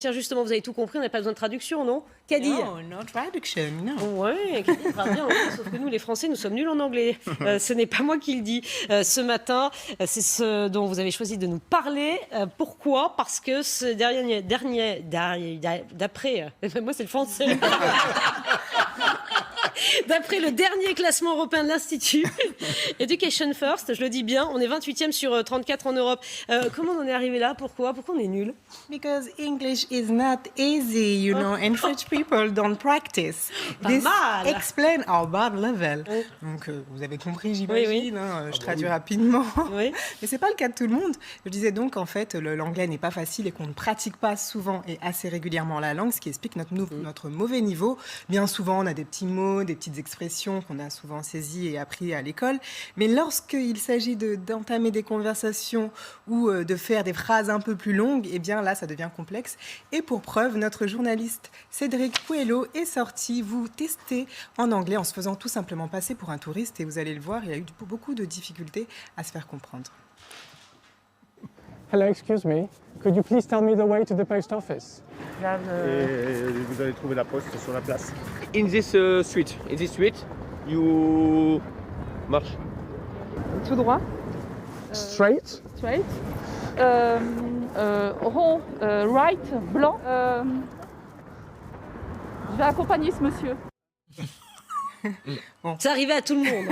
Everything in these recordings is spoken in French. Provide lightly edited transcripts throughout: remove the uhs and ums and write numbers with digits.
Tiens, justement, vous avez tout compris, on n'a pas besoin de traduction, non? Caddy? No traduction, no. Ouais, Caddy parle bien anglais, sauf que nous, les Français, nous sommes nuls en anglais. Ce n'est pas moi qui le dis. Ce matin, c'est ce dont vous avez choisi de nous parler. Pourquoi? Parce que ce d'après... moi, c'est le français. D'après le dernier classement européen de l'Institut Education First, je le dis bien, on est 28e sur 34 en Europe. Comment on en est arrivé là? Pourquoi on est nul? Because English is not easy, you know, and French people don't practice. Pas mal. Explain our bad level. Donc, vous avez compris, j'imagine. Je traduis rapidement. Oui. Mais c'est pas le cas de tout le monde. Je disais donc, en fait, l'anglais n'est pas facile et qu'on ne pratique pas souvent et assez régulièrement la langue, ce qui explique notre mauvais niveau. Bien souvent, on a des petits mots, des petites expressions qu'on a souvent saisies et appris à l'école. Mais lorsqu'il s'agit d'entamer des conversations ou de faire des phrases un peu plus longues, eh bien là, ça devient complexe. Et pour preuve, notre journaliste Cédric Pouello est sorti vous tester en anglais en se faisant tout simplement passer pour un touriste. Et vous allez le voir, il a eu beaucoup de difficultés à se faire comprendre. Hello, excuse me. Could you please tell me the way to the post office? Et vous allez trouver la poste sur la place. In this street, you marche. Tout droit. Straight? Straight. Rond, right, blanc. Je vais accompagner ce monsieur. Ça arrivait à tout le monde.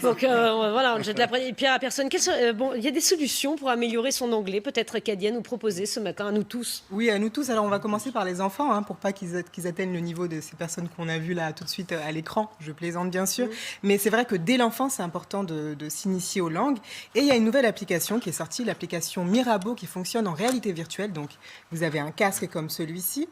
Donc voilà, on jette la pierre à personne. Il y a des solutions pour améliorer son anglais. Peut-être Caddy à nous proposer ce matin, à nous tous. Oui, à nous tous. Alors on va commencer par les enfants, pour pas qu'ils atteignent le niveau de ces personnes qu'on a vues là tout de suite à l'écran. Je plaisante bien sûr. Mais c'est vrai que dès l'enfance, c'est important de s'initier aux langues. Et il y a une nouvelle application qui est sortie, l'application Mirabeau, qui fonctionne en réalité virtuelle. Donc vous avez un casque comme celui-ci.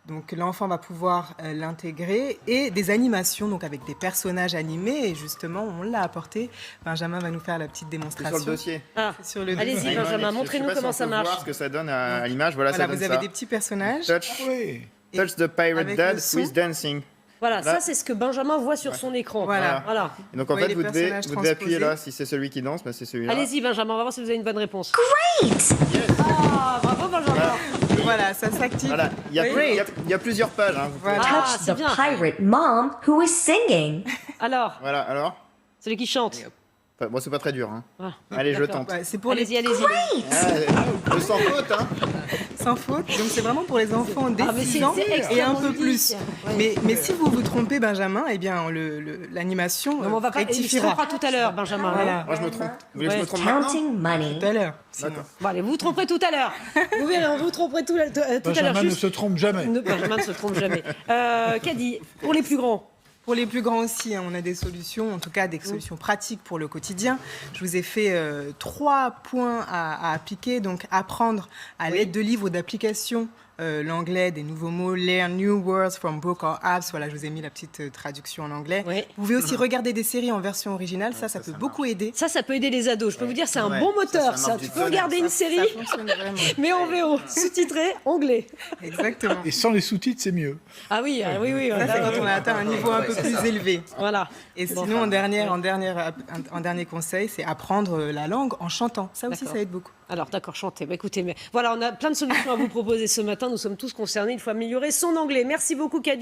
Donc l'enfant va pouvoir l'intégrer et des animations donc avec des personnages animés et justement on l'a apporté. Benjamin va nous faire la petite démonstration. C'est sur le dossier. Allez-y Benjamin, montrez-nous comment ça marche. Voir ce que ça donne à l'image. Voilà, ça donne vous avez des petits personnages. Touch the pirate dead with dancing. Voilà, ça c'est ce que Benjamin voit sur son écran. Voilà. Et donc en fait vous devez appuyer là, si c'est celui qui danse, c'est celui-là. Allez-y Benjamin, on va voir si vous avez une bonne réponse. Great! Yes. Bravo Benjamin. Voilà, ça s'active. Voilà, il y a plusieurs pages. Voilà. Touch the pirate mom who is singing. Alors, Voilà, alors celui qui chante. bon, c'est pas très dur. Allez, je tente. C'est pour Allez-y. Sans faute, Sans faute. Donc c'est vraiment pour les enfants dès 6 ans c'est et un peu extrêmement plus. ludique. Mais si vous vous trompez, Benjamin, eh bien l'animation On va pas. Il se rectifiera. trompera tout à l'heure, Benjamin. Voilà. Moi je me trompe. Vous voulez que je me trompe maintenant? Counting money. Tout à l'heure. D'accord. Bon, allez, vous vous tromperez tout à l'heure. Vous verrez, on vous tromperez tout à l'heure. Benjamin ne se trompe jamais. Benjamin ne se trompe jamais. Caddy, pour les plus grands. Pour les plus grands aussi, on a des solutions, en tout cas des solutions pratiques pour le quotidien. Je vous ai fait 3 points à appliquer, donc apprendre à l'aide de livres ou d'applications l'anglais, des nouveaux mots, learn new words from book or apps. Voilà, je vous ai mis la petite traduction en anglais. Oui. Vous pouvez aussi regarder des séries en version originale, ça peut beaucoup aider. Ça peut aider les ados. Je peux vous dire, c'est un bon moteur, ça. Tu peux regarder une série, Ça fonctionne vraiment. mais en VO, sous-titré, anglais. Exactement. Et sans les sous-titres, c'est mieux. Ah oui. Ça, c'est quand on a atteint un niveau un peu plus élevé. Voilà. Et sinon, en dernier conseil, c'est apprendre la langue en chantant. Ça aussi, ça aide beaucoup. Alors, d'accord, chantez. Écoutez, mais voilà, on a plein de solutions à vous proposer ce matin. Nous sommes tous concernés. Il faut améliorer son anglais. Merci beaucoup, Caddy.